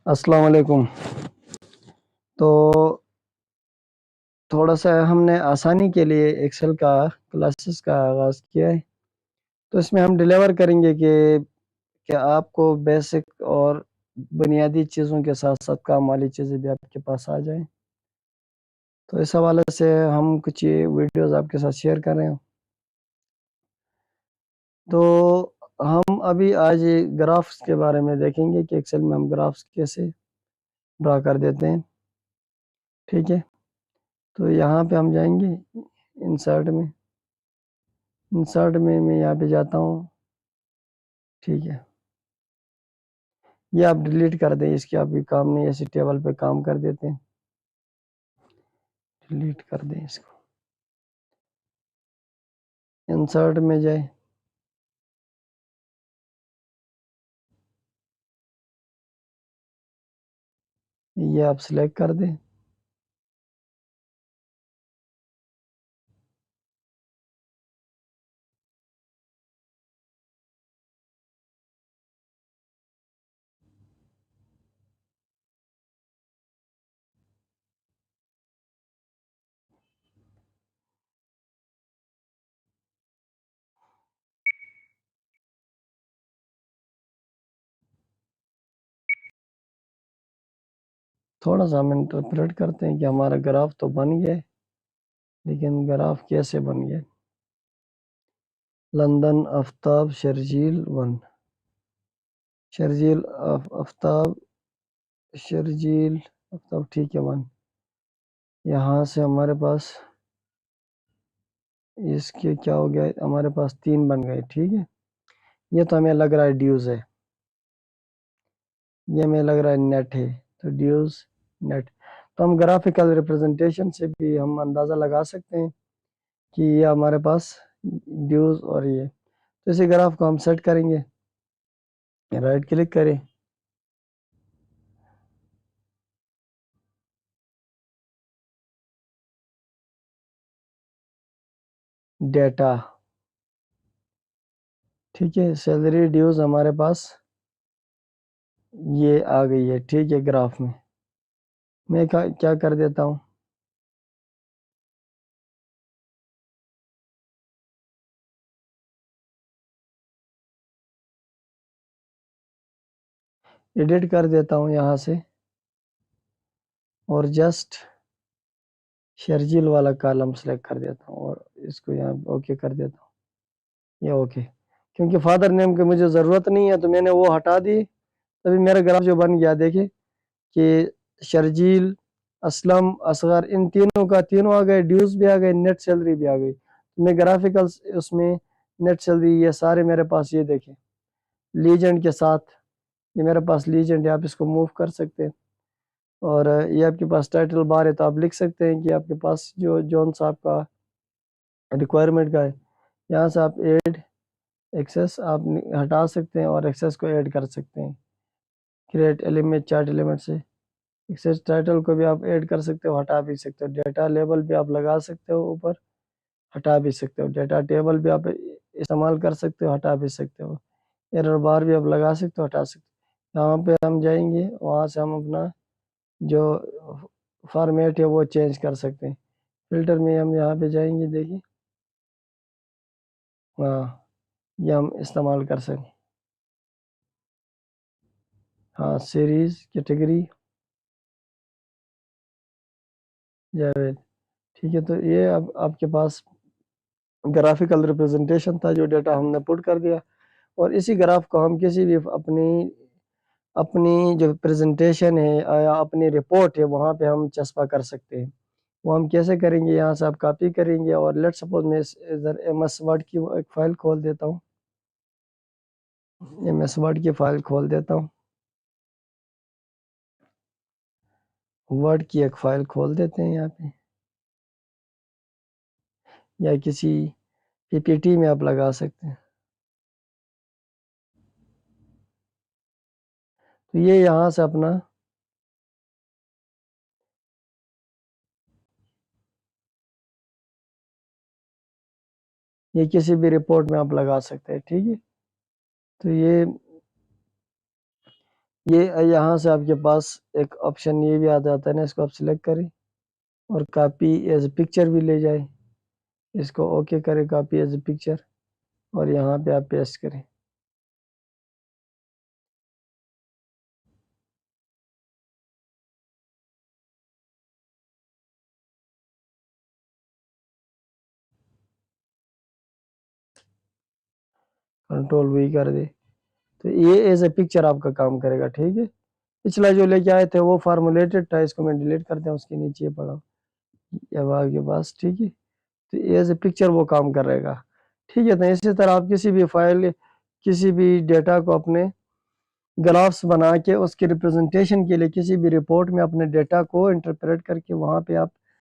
अस्सलाम वालेकुम। तो थोड़ा-सा हमने आसानी के लिए एक्सेल का क्लासेस का आगाज़ किया है। तो इसमें हम डिलीवर करेंगे कि आपको बेसिक और बुनियादी चीज़ों के साथ-साथ काम वाली चीज़ें भी आपके पास आ जाएँ। तो इस हवाले से हम कुछ ये वीडियोज़ आपके साथ शेयर कर रहे हैं। तो हम अभी आज ये ग्राफ्स के बारे में देखेंगे कि एक्सेल में हम ग्राफ्स कैसे ड्रा कर देते हैं, ठीक है? तो यहाँ पे हम जाएँगे इंसर्ट में। इंसर्ट में मैं यहाँ पे जाता हूँ, ठीक है। ये आप डिलीट कर दें, इसकी अभी काम नहीं है, ऐसे टेबल पे काम कर देते हैं। डिलीट कर दें इसको। इंसर्ट में जाए, ये आप सिलेक्ट कर दें। थोड़ा-सा हम इंटरप्रेट करते हैं कि हमारा ग्राफ तो बन गया है, लेकिन ग्राफ कैसे बन गया? लंदन आफ्ताब शर्जील 1, शर्जील आफ्ताब शर्जील आफ्ताब, ठीक है 1। यहाँ से हमारे पास इसके क्या हो गया, हमारे पास 3 बन गए, ठीक है। ये तो हमें लग रहा है ड्यूज़ है, ये हमें लग रहा है नेट है, तो ड्यूज़ नेट। तो हम ग्राफिकल रिप्रेजेंटेशन से भी हम अंदाज़ा लगा सकते हैं कि ये हमारे पास ड्यूज़ और ये। तो इसी ग्राफ को हम सेट करेंगे, राइट क्लिक करें, डेटा, ठीक है। सैलरी ड्यूज़ हमारे पास ये आ गई है, ठीक है। ग्राफ में मैं क्या कर देता हूँ, एडिट कर देता हूँ यहाँ से, और जस्ट शर्जील वाला कॉलम सेलेक्ट कर देता हूँ और इसको यहाँ ओके कर देता हूँ, ये ओके। क्योंकि फादर नेम की मुझे ज़रूरत नहीं है, तो मैंने वो हटा दी, तभी मेरा ग्राफ जो बन गया। देखिए कि शर्जील, असलम, असगर, इन तीनों का तीनों आ गए, ड्यूज भी आ गए, नेट सैलरी भी आ गई। मैं ग्राफिकल उसमें नेट सैलरी ये सारे मेरे पास, ये देखें लीजेंड के साथ, ये मेरे पास लीजेंड है, आप इसको मूव कर सकते हैं। और ये आपके पास टाइटल बार है, तो आप लिख सकते हैं कि आपके पास जो जॉन साहब का रिक्वायरमेंट का है। यहाँ से आप ऐड एक्सेस आप हटा सकते हैं और एक्सेस को ऐड कर सकते हैं। क्रिएट एलिमेंट, चार्ट एलिमेंट से एक्सेस टाइटल को भी आप ऐड कर सकते हो, हटा भी सकते हो। डेटा लेबल भी आप लगा सकते हो ऊपर, हटा भी सकते हो। डेटा टेबल भी आप इस्तेमाल कर सकते हो, हटा भी सकते हो। एरर बार भी आप लगा सकते हो, हटा सकते हो। यहाँ पे हम जाएंगे, वहाँ से हम अपना जो फॉर्मेट है वो चेंज कर सकते हैं। फिल्टर में हम यहाँ पे जाएंगे, देखिए हाँ, ये हम इस्तेमाल कर सकते। हाँ, सीरीज कैटेगरी जावेद, ठीक है। तो ये अब आपके पास ग्राफिकल रिप्रेजेंटेशन था, जो डेटा हमने पुट कर दिया। और इसी ग्राफ को हम किसी भी अपनी अपनी जो प्रेजेंटेशन है या अपनी रिपोर्ट है, वहाँ पे हम चस्पा कर सकते हैं। वो हम कैसे करेंगे, यहाँ से आप कॉपी करेंगे और लेट सपोज मैं इधर एम एस वर्ड की एक फ़ाइल खोल देता हूँ, एम एस वर्ड की फ़ाइल खोल देता हूँ, वर्ड की एक फ़ाइल खोल देते हैं यहाँ पे, या किसी पीपीटी में आप लगा सकते हैं। तो ये यहाँ से अपना ये किसी भी रिपोर्ट में आप लगा सकते हैं, ठीक है। तो ये यहाँ से आपके पास एक ऑप्शन ये भी आ जाता है ना, इसको आप सिलेक्ट करें और कॉपी एज पिक्चर भी ले जाए, इसको ओके करें कॉपी एज पिक्चर और यहाँ पे आप पेस्ट करें। कंट्रोल वी कर दे तो ये एज ए पिक्चर आपका काम करेगा। ठीक है, पिछला जो लेके आए थे वो फार्मूलेटेड था, इसको मैं डिलीट करता हूँ, उसके नीचे पड़ा अब आपके पास। ठीक है, तो एज ए पिक्चर वो काम करेगा। ठीक है, तो इसी तरह आप किसी भी फाइल किसी भी डेटा को अपने ग्राफ्स बना के उसके रिप्रेजेंटेशन के लिए किसी भी रिपोर्ट में अपने डेटा को इंटरप्रेट करके वहाँ पे आप